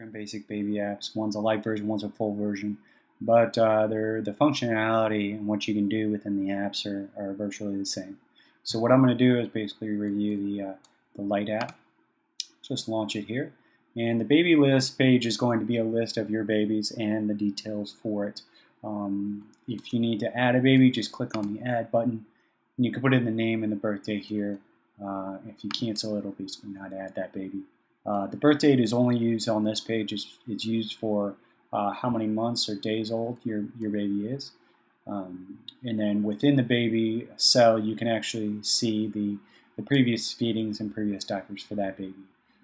different basic baby apps. One's a light version, one's a full version, but the functionality and what you can do within the apps are virtually the same. So what I'm going to do is basically review the light app. Just launch it here. And the baby list page is going to be a list of your babies and the details for it. If you need to add a baby, just click on the add button. And you can put in the name and the birth date here. If you cancel it, it'll basically not add that baby. The birth date is only used on this page. It's used for how many months or days old your baby is. And then within the baby cell, you can actually see the previous feedings and previous diapers for that baby.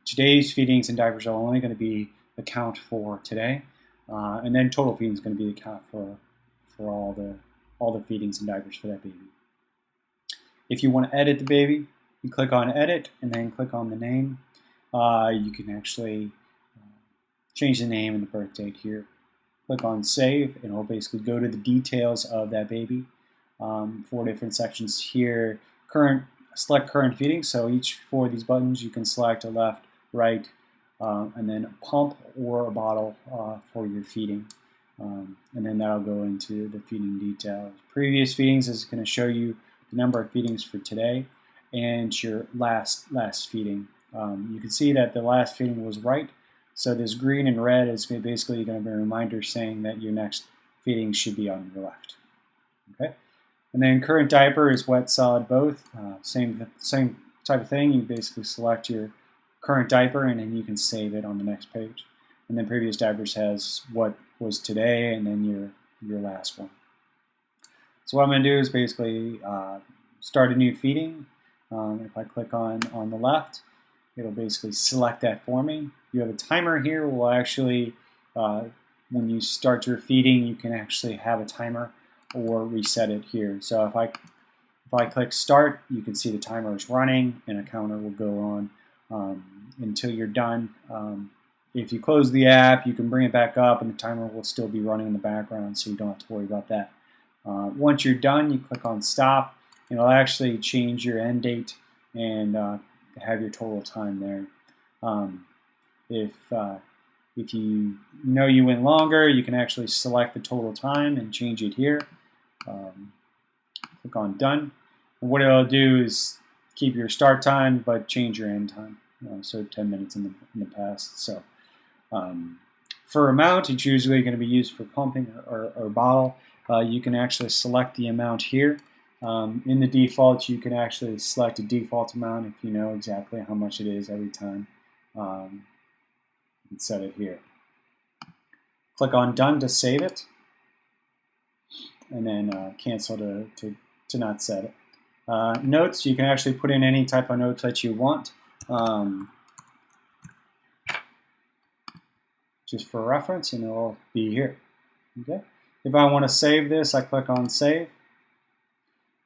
Today's feedings and diapers are only going to be the count for today, and then total feeding is going to be the count for all the feedings and diapers for that baby. If you want to edit the baby, you click on edit and then click on the name. You can actually change the name and the birth date here. Click on save and it'll basically go to the details of that baby. 4 different sections here. Select current feeding, so each 4 of these buttons you can select a left, right, and then a pump or a bottle for your feeding. And then that'll go into the feeding details. Previous feedings is going to show you the number of feedings for today and your last feeding. You can see that the last feeding was right, so this green and red is basically going to be a reminder saying that your next feeding should be on your left. Okay, and then current diaper is wet, solid, both. Same type of thing. You basically select your current diaper and then you can save it on the next page. And then previous diapers has what was today and then your last one. So what I'm going to do is basically start a new feeding. If I click on the left, it'll basically select that for me. You have a timer here. Will actually, when you start your feeding, you can actually have a timer or reset it here. So if I click start, you can see the timer is running and a counter will go on until you're done. If you close the app, you can bring it back up and the timer will still be running in the background, so you don't have to worry about that. Once you're done, you click on stop. It'll actually change your end date and have your total time there. If you know you went longer, you can actually select the total time and change it here. Click on done. And what it'll do is keep your start time but change your end time. So 10 minutes in the past. So for amount, it's usually going to be used for pumping or bottle. You can actually select the amount here. In the default, you can actually select a default amount if you know exactly how much it is every time. And set it here. Click on done to save it, and then cancel to not set it. Notes, you can actually put in any type of notes that you want. Just for reference, and it'll be here. Okay. If I want to save this, I click on save.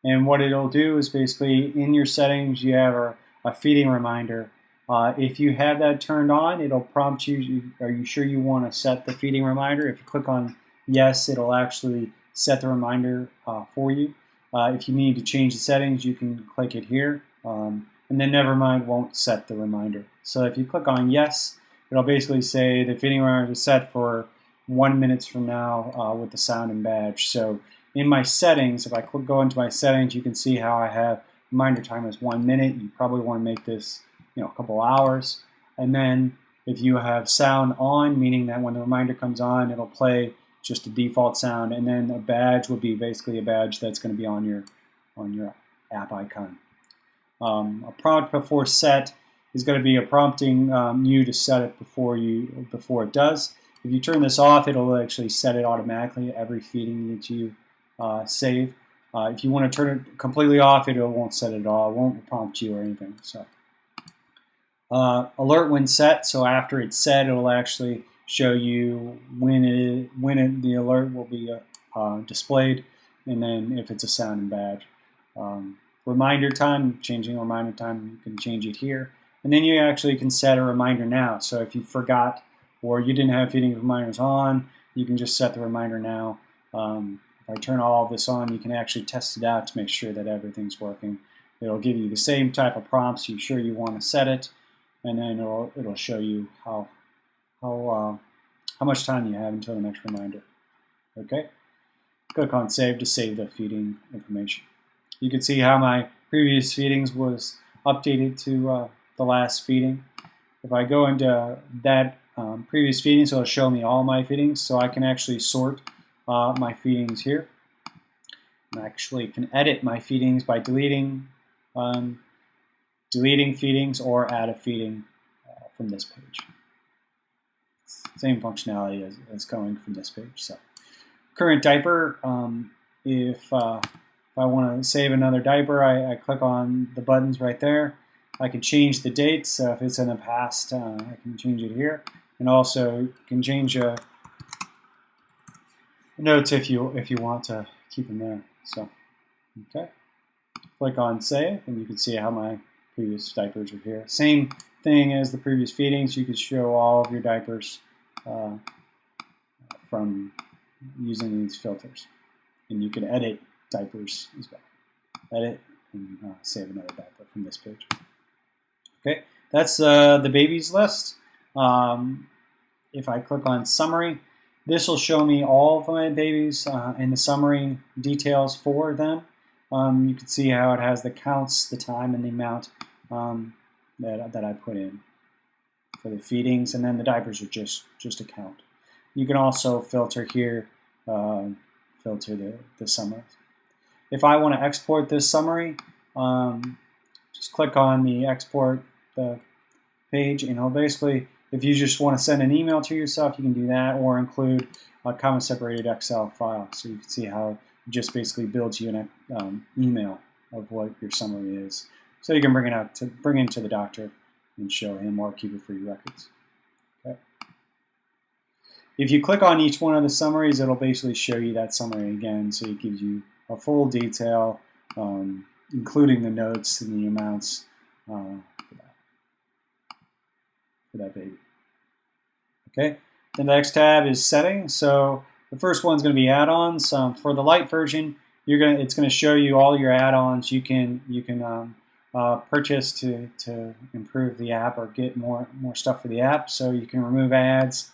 And what it'll do is basically in your settings, you have a feeding reminder. If you have that turned on, it'll prompt you, are you sure you want to set the feeding reminder? If you click on yes, it'll actually set the reminder for you. If you need to change the settings, you can click it here. And then Nevermind won't set the reminder. So if you click on yes, it'll basically say the feeding reminder is set for 1 minute from now with the sound and badge. So in my settings, if I go into my settings, you can see how I have reminder time is 1 minute. You probably want to make this a couple hours. And then if you have sound on, meaning that when the reminder comes on, it'll play just a default sound, and then a badge would be basically a badge that's going to be on your app icon. A prompt before set is going to be a prompting you to set it before it does. If you turn this off, it'll actually set it automatically every feeding that you save. If you want to turn it completely off, it won't set it at all. It won't prompt you or anything. So alert when set. So after it's set, it'll actually show you when the alert will be displayed, and then if it's a sound and badge. Reminder time, changing reminder time, you can change it here. And then you actually can set a reminder now. So if you forgot or you didn't have feeding reminders on, you can just set the reminder now. If I turn all of this on, you can actually test it out to make sure that everything's working. It'll give you the same type of prompts. You sure you want to set it, and then it'll show you how how much time you have until the next reminder. Okay, click on Save to save the feeding information. You can see how my previous feedings was updated to the last feeding. If I go into that previous feedings, it'll show me all my feedings, so I can actually sort my feedings here. I actually can edit my feedings by deleting feedings or add a feeding from this page. Same functionality as going from this page. So current diaper, if I want to save another diaper, I click on the buttons right there. I can change the dates. If it's in the past, I can change it here, and also can change notes if you want to keep them there. So okay, click on Save, and you can see how my previous diapers are here. Same thing as the previous feedings. You could show all of your diapers from using these filters, and you can edit diapers as well. Edit and save another diaper from this page. Okay, that's the babies list. If I click on Summary, this will show me all of my babies and the summary details for them. You can see how it has the counts, the time, and the amount that I put in for the feedings, and then the diapers are just a count. You can also filter here, filter the summary. If I want to export this summary, just click on the export the page, and it'll basically, if you just want to send an email to yourself, you can do that, or include a comma separated Excel file. So you can see how it just basically builds you an email of what your summary is. So you can bring it to the doctor and show him, or keep it for your records. Okay. If you click on each one of the summaries, it'll basically show you that summary again. So it gives you a full detail, including the notes and the amounts for that baby. Okay. The next tab is Settings. So the first one's going to be add-ons. For the light version, it's going to show you all your add-ons you can purchase to improve the app or get more stuff for the app. So you can remove ads,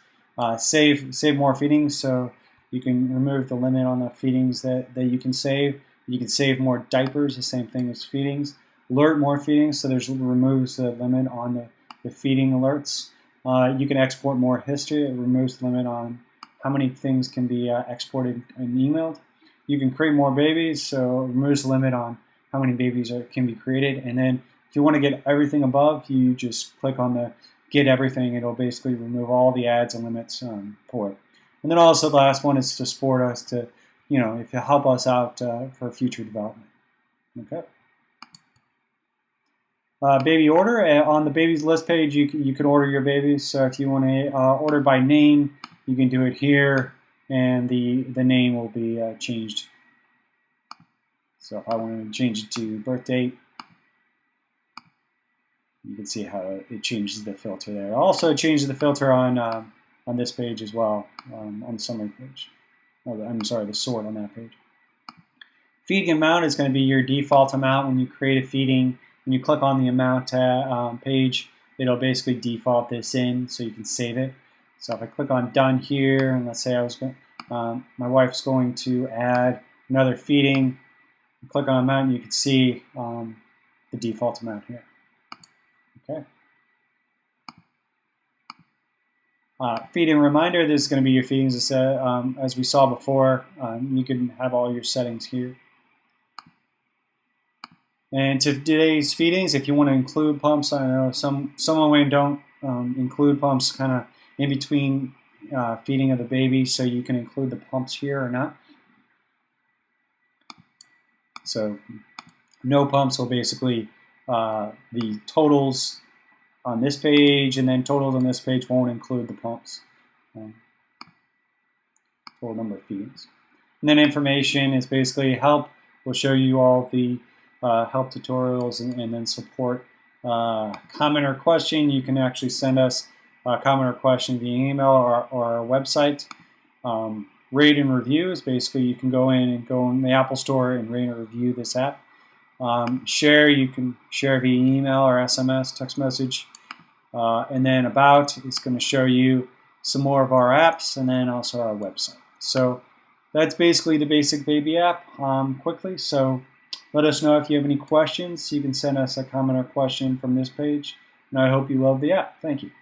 save more feedings. So you can remove the limit on the feedings that you can save. You can save more diapers, the same thing as feedings. Alert more feedings, so removes the limit on the feeding alerts. You can export more history. It removes the limit on how many things can be exported and emailed. You can create more babies, so it removes the limit on how many babies can be created. And then if you want to get everything above, you just click on the Get Everything. It'll basically remove all the ads and limits for it. And then also the last one is to support us to, if you help us out for future development. Okay. Baby order. On the babies list page, you can order your babies. So if you want to order by name, you can do it here, and the name will be changed. So if I want to change it to birth date, you can see how it changes the filter there. Also, it changes the filter on this page as well, on the summary page. Oh, I'm sorry, the sort on that page. Feeding amount is going to be your default amount when you create a feeding. When you click on the amount page, it'll basically default this in, so you can save it. So if I click on Done here, and let's say my wife's going to add another feeding, click on amount, and you can see the default amount here. Okay. Feeding reminder, this is going to be your feedings as we saw before. You can have all your settings here. And to today's feedings, if you want to include pumps, I know some women don't include pumps kind of in between feeding of the baby, so you can include the pumps here or not. So no pumps will basically, the totals on this page and then totals on this page won't include the pumps. Total number of feedings. And then information is basically help. We'll show you all the help tutorials and then support. Comment or question, you can actually send us a comment or question via email or our website. Rate and review is basically you can go in the Apple Store and rate and review this app. Share, you can share via email or SMS, text message. And then about is going to show you some more of our apps, and then also our website. So that's basically the basic baby app quickly. So let us know if you have any questions. You can send us a comment or question from this page, and I hope you love the app. Thank you.